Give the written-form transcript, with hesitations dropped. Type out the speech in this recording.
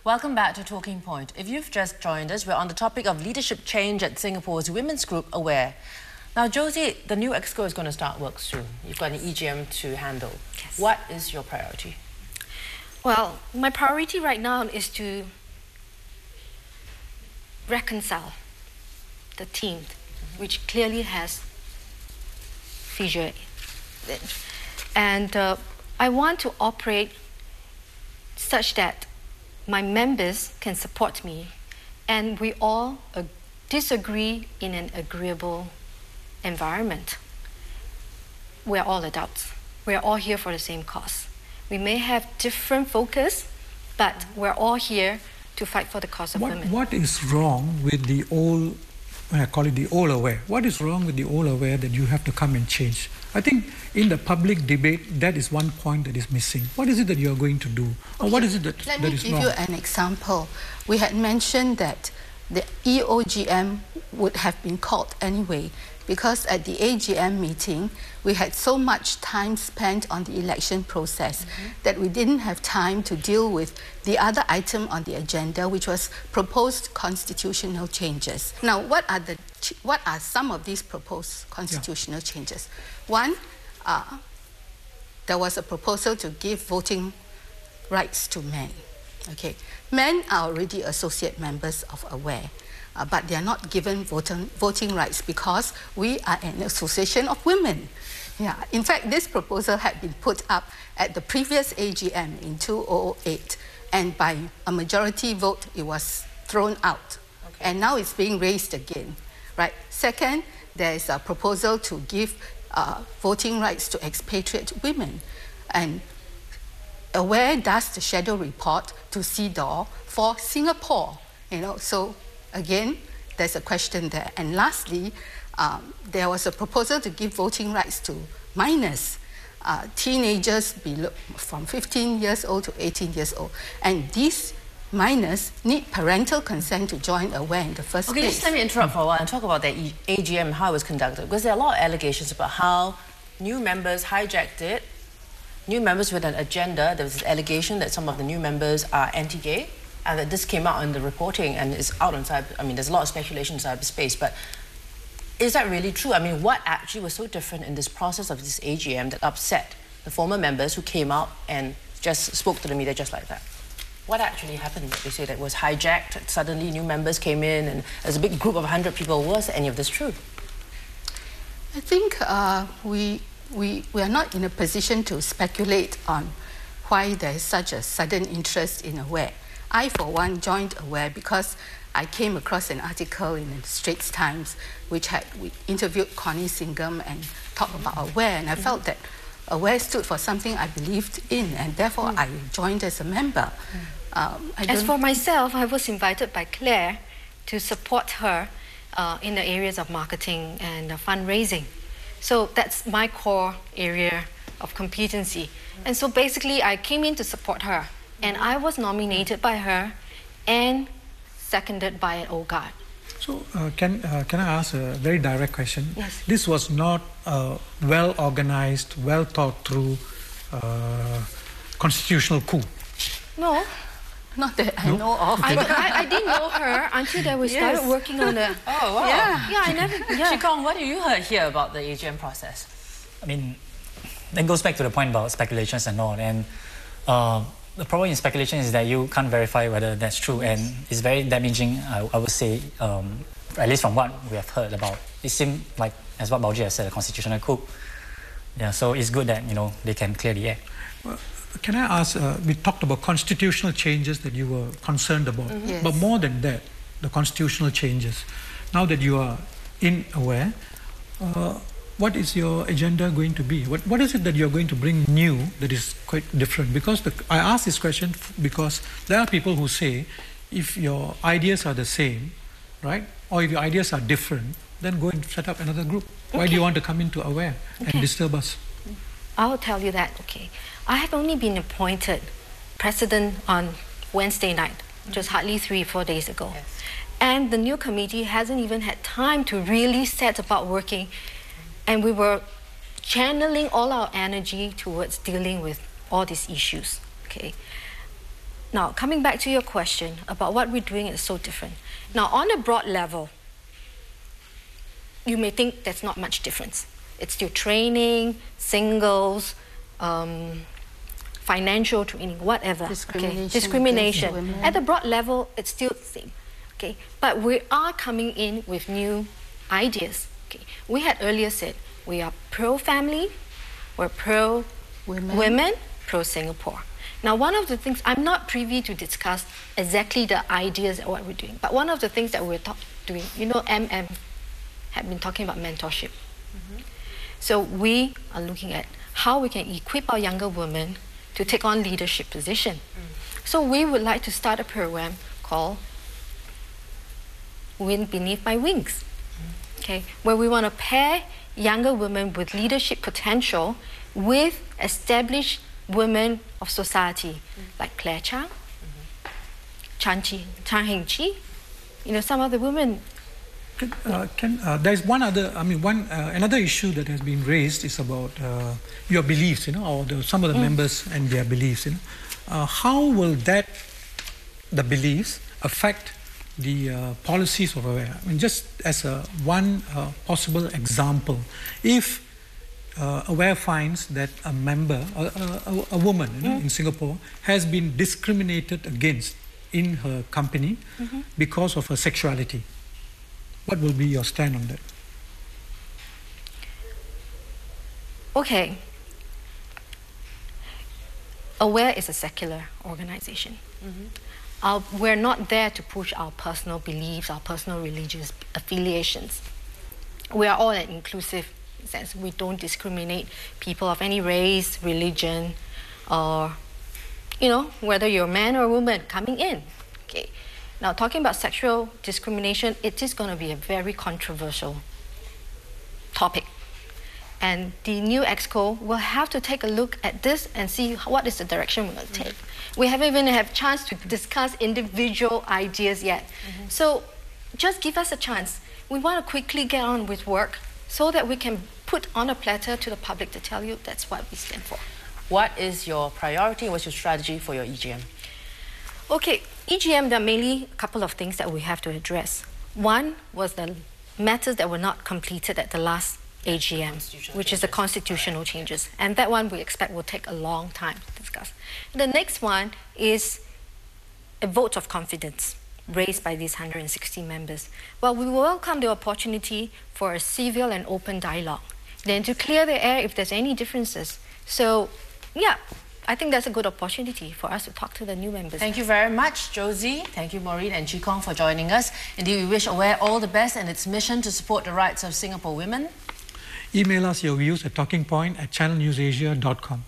Welcome back to Talking Point. If you've just joined us, we're on the topic of leadership change at Singapore's women's group, AWARE. Now, Josie, the new EXCO is going to start work soon. You've got an EGM to handle. Yes. What is your priority? Well, my priority right now is to reconcile the team, which clearly has fissure. And I want to operate such that my members can support me and we all disagree in an agreeable environment. We're all adults. We're all here for the same cause. We may have different focus, but we're all here to fight for the cause of women. What is wrong with the old, I call it the old AWARE, what is wrong with the old AWARE that you have to come and change? I think in the public debate, that is one point that is missing. What is it that you are going to do? Or what is it that is wrong? Let me give you an example. We had mentioned that the EOGM would have been called anyway, because at the AGM meeting, we had so much time spent on the election process that we didn't have time to deal with the other item on the agenda, which was proposed constitutional changes. Now, what are some of these proposed constitutional changes? One, there was a proposal to give voting rights to men. Okay, men are already associate members of AWARE. But they are not given voting rights because we are an association of women. Yeah. In fact, this proposal had been put up at the previous AGM in 2008, and by a majority vote, it was thrown out. Okay. And now it's being raised again. Right. Second, there is a proposal to give voting rights to expatriate women. And AWARE does the shadow report to CEDAW for Singapore. So again, there's a question there. And lastly, there was a proposal to give voting rights to minors, teenagers below, from 15 years old to 18 years old. And these minors need parental consent to join AWARE in the first place. Okay, just let me interrupt for a while and talk about the AGM and how it was conducted. Because there are a lot of allegations about how new members hijacked it, new members with an agenda. There was this allegation that some of the new members are anti-gay, and that this came out in the reporting and is out on cyber. I mean, there's a lot of speculation in cyberspace, but is that really true? I mean, what actually was so different in this process of this AGM that upset the former members who came out and just spoke to the media just like that? What actually happened? They say that it was hijacked, suddenly new members came in, and there's a big group of 100 people. Was any of this true? I think we are not in a position to speculate on why there is such a sudden interest in AWARE. I, for one, joined AWARE because I came across an article in the Straits Times which we interviewed Connie Singham and talked about AWARE, and I felt that AWARE stood for something I believed in, and therefore I joined as a member. As for myself, I was invited by Claire to support her in the areas of marketing and fundraising. So that's my core area of competency. And so basically I came in to support her. And I was nominated by her and seconded by an old guard. So can I ask a very direct question? Yes. This was not a well-organized, well-thought-through constitutional coup? No. Not that I know of. I didn't know her until we started working on the... Oh, wow. Yeah, I never... Yeah. Shikong, what do you hear about the AGM process? I mean, that goes back to the point about speculations and all. And the problem in speculation is that you can't verify whether that's true, and it's very damaging, I would say, at least from what we have heard about. It seemed like, as what Baoji has said, a constitutional coup. Yeah, so it's good that, they can clear the air. Well, can I ask, we talked about constitutional changes that you were concerned about, Yes. but more than that, the constitutional changes. Now that you are in AWARE, what is your agenda going to be? What is it that you're going to bring new that is quite different? Because I ask this question because there are people who say, if your ideas are the same, right, or if your ideas are different, then go and set up another group. Why do you want to come into AWARE and disturb us? I'll tell you that, okay. I have only been appointed president on Wednesday night, just hardly 3-4 days ago. Yes. And the new committee hasn't even had time to really set about working. And we were channeling all our energy towards dealing with all these issues, okay? now, coming back to your question about what we're doing is so different. Now, on a broad level, you may think there's not much difference. It's still training, singles, financial training, whatever. Discrimination. At the broad level, it's still the same. Okay, but we are coming in with new ideas. Okay, we had earlier said we are pro-family, we're pro-women, pro-Singapore. Now, one of the things, I'm not privy to discuss exactly the ideas of what we're doing, but one of the things that we're doing, you know, MM had been talking about mentorship. So we are looking at how we can equip our younger women to take on leadership position. So we would like to start a program called Wind Beneath My Wings, okay, where we want to pair younger women with leadership potential with established women of society, like Claire Chang, Chan Heng-chi, you know, some of the women. There's one other, another issue that has been raised is about your beliefs, you know, or some of the members and their beliefs, you know. How will the beliefs affect the policies of AWARE? I mean, just as one possible example, if AWARE finds that a member, a woman, you know, in Singapore has been discriminated against in her company because of her sexuality, what will be your stand on that? Okay. AWARE is a secular organization. We're not there to push our personal beliefs, our personal religious affiliations. We are all an inclusive sense. We don't discriminate people of any race, religion, or, you know, whether you're a man or a woman coming in. Okay. Now, talking about sexual discrimination, it is going to be a very controversial topic. And the new EXCO will have to take a look at this and see what is the direction we're going to take. We haven't even had a chance to discuss individual ideas yet. So just give us a chance. We want to quickly get on with work so that we can put on a platter to the public to tell you that's what we stand for. What is your priority? What's your strategy for your EGM? Okay, EGM, there are mainly a couple of things that we have to address. One was the matters that were not completed at the last AGM, which is the constitutional changes. And that one we expect will take a long time to discuss. The next one is a vote of confidence raised by these 160 members. Well, we welcome the opportunity for a civil and open dialogue, then to clear the air if there's any differences. So, yeah, I think that's a good opportunity for us to talk to the new members. Thank you very much, Josie. Thank you, Maureen and Chi Kong, for joining us. Indeed, we wish AWARE all the best in its mission to support the rights of Singapore women. Email us your views at talkingpoint@channelnewsasia.com.